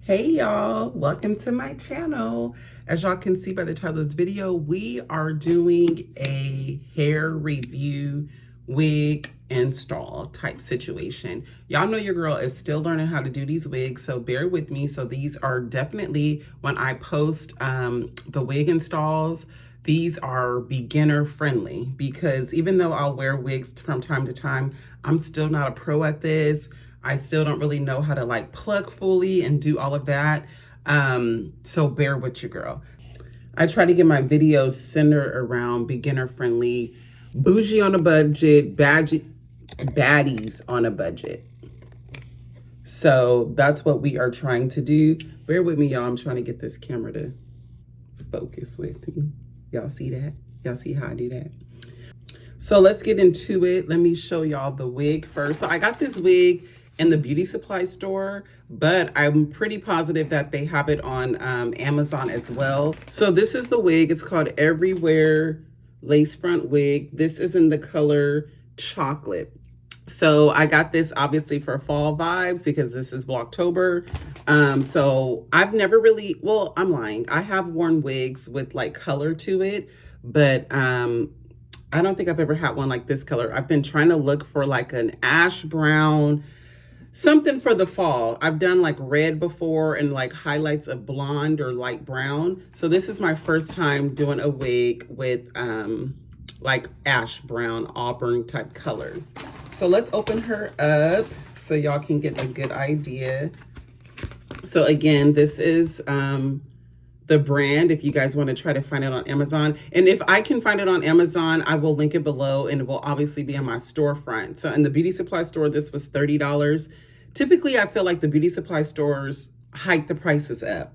Hey y'all, welcome to my channel. As y'all can see by the title of this video, we are doing a hair review wig install type situation. Y'all know your girl is still learning how to do these wigs, so bear with me. So these are definitely, when I post the wig installs, these are beginner friendly because even though I'll wear wigs from time to time, I'm still not a pro at this. I still don't really know how to like plug fully and do all of that. So bear with your girl. I try to get my videos centered around beginner friendly, bougie on a budget, baddies on a budget. So that's what we are trying to do. Bear with me, y'all. I'm trying to get this camera to focus with me. Y'all see that? Y'all see how I do that? So let's get into it. Let me show y'all the wig first. So I got this wig in the beauty supply store, but I'm pretty positive that they have it on Amazon as well. So this is the wig. It's called Everywhere Lace Front Wig. This is in the color chocolate. So I got this obviously for fall vibes because this is Vlogtober. So I've never really, well, I'm lying. I have worn wigs with like color to it, but I don't think I've ever had one like this color. I've been trying to look for like an ash brown, something for the fall. I've done like red before and like highlights of blonde or light brown. So this is my first time doing a wig with like ash brown, auburn type colors. So let's open her up so y'all can get a good idea. So again, this is the brand if you guys want to try to find it on Amazon. And if I can find it on Amazon, I will link it below and it will obviously be on my storefront. So in the beauty supply store, this was $30. Typically, I feel like the beauty supply stores hike the prices up.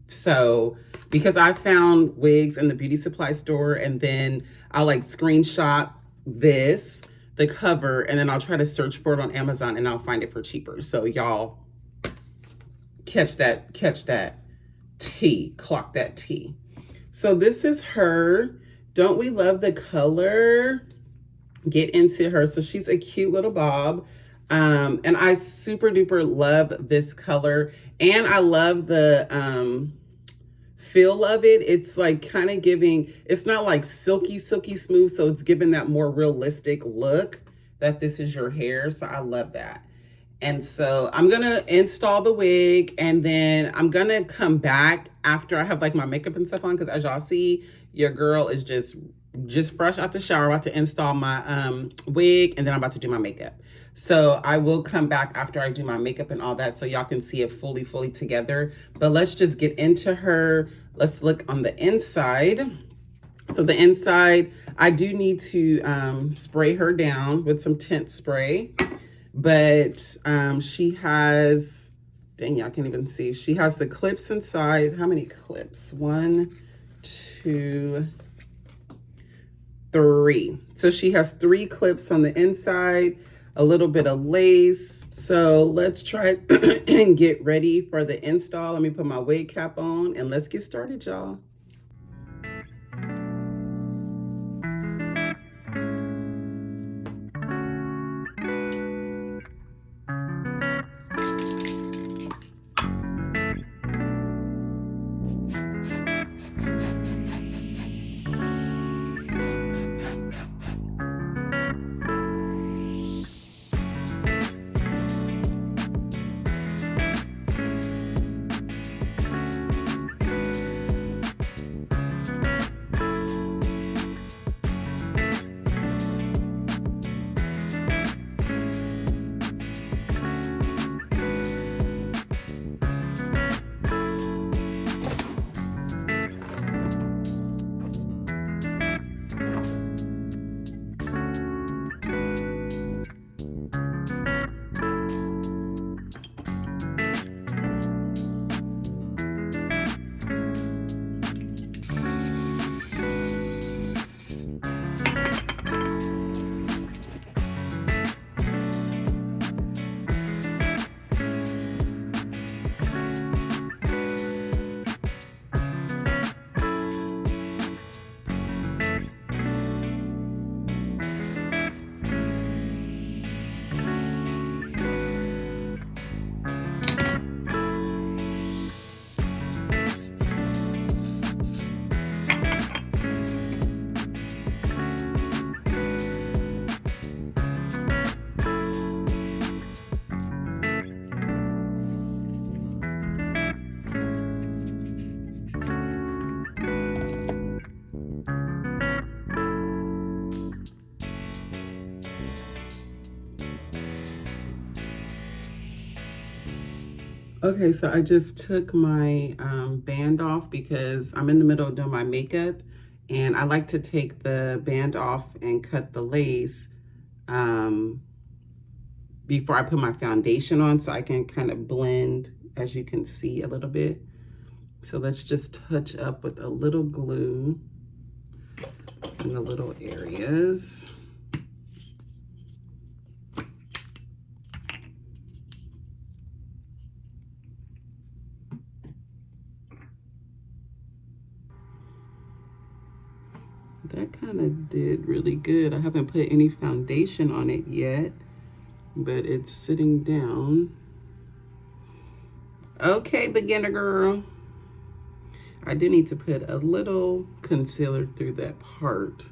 So because I found wigs in the beauty supply store and then I'll like screenshot this, the cover, and then I'll try to search for it on Amazon and I'll find it for cheaper. So y'all catch that T, clock that T. So this is her. Don't we love the color? Get into her. So she's a cute little bob. And I super duper love this color. And I love the feel of it. It's like kind of giving, it's not like silky smooth. So it's giving that more realistic look that this is your hair. So I love that. And so I'm going to install the wig and then I'm going to come back after I have like my makeup and stuff on. Because as y'all see, your girl is just fresh out the shower, about to install my wig, and then I'm about to do my makeup. So I will come back after I do my makeup and all that so y'all can see it fully together. But let's just get into her. Let's look on the inside. So the inside, I do need to spray her down with some tint spray. But she has, dang, y'all can't even see. She has the clips inside. How many clips? 1, 2, 3. So she has 3 clips on the inside, a little bit of lace. So let's try and get ready for the install. Let me put my wig cap on and let's get started, y'all. Okay, so I just took my band off because I'm in the middle of doing my makeup, and I like to take the band off and cut the lace before I put my foundation on, so I can kind of blend, as you can see, a little bit. So let's just touch up with a little glue in the little areas. That kind of did really good. I haven't put any foundation on it yet, but it's sitting down. Okay, beginner girl. I do need to put a little concealer through that part.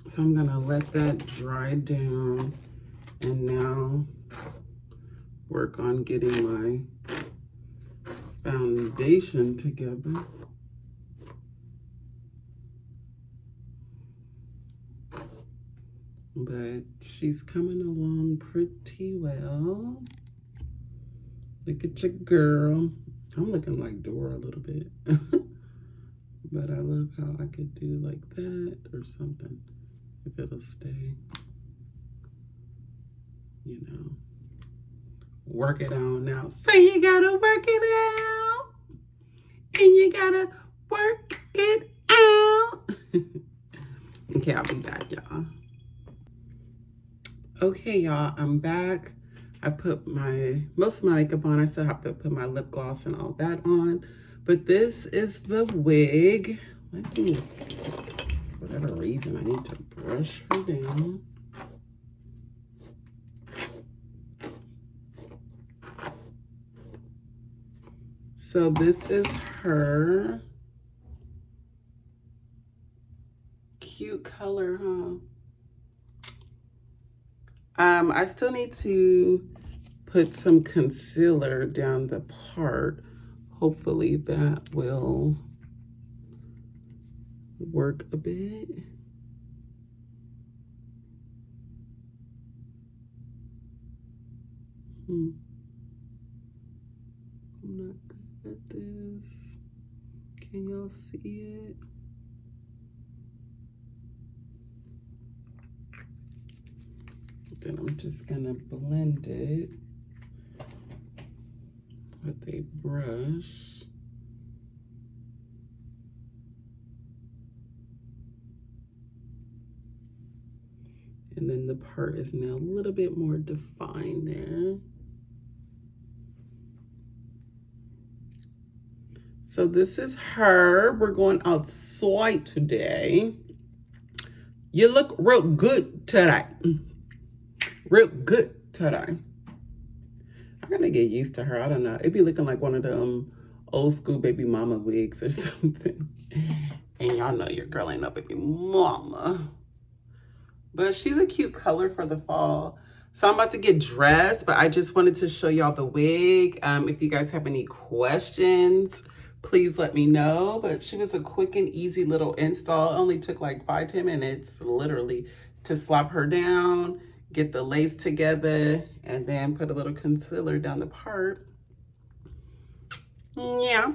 So I'm gonna let that dry down and now work on getting my foundation together. But she's coming along pretty well. Look at your girl. I'm looking like Dora a little bit. But I love how I could do like that or something, if it'll stay. You know, work it on now. So you gotta work it out. And you gotta work it out. Okay, I'll be back, y'all. Okay, y'all, I'm back. I put most of my makeup on. I still have to put my lip gloss and all that on. But this is the wig. Let me, for whatever reason, I need to brush her down. So this is her. Cute color, huh? I still need to put some concealer down the part. Hopefully that will work a bit. I'm not good at this. Can y'all see it? Then I'm just gonna blend it with a brush. And then the part is now a little bit more defined there. So this is her. We're going outside today. You look real good today. Real good today. I'm gonna get used to her. I don't know. It'd be looking like one of them old school baby mama wigs or something. And y'all know your girl ain't no baby mama. But she's a cute color for the fall. So I'm about to get dressed, but I just wanted to show y'all the wig. If you guys have any questions, please let me know. But she was a quick and easy little install. It only took like 5-10 minutes, literally, to slap her down, get the lace together, and then put a little concealer down the part. Yeah.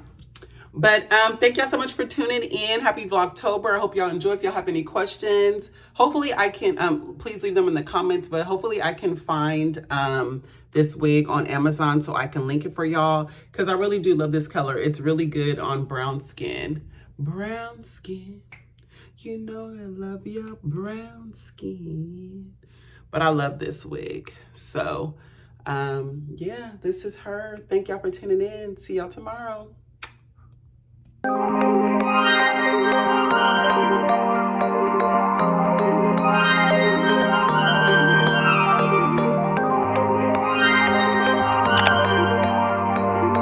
But thank y'all so much for tuning in. Happy Vlogtober. I hope y'all enjoy. If y'all have any questions, hopefully I can, please leave them in the comments, but hopefully I can find this wig on Amazon so I can link it for y'all, because I really do love this color. It's really good on brown skin. Brown skin. You know I love your brown skin. But I love this wig. So, yeah, this is her. Thank y'all for tuning in. See y'all tomorrow.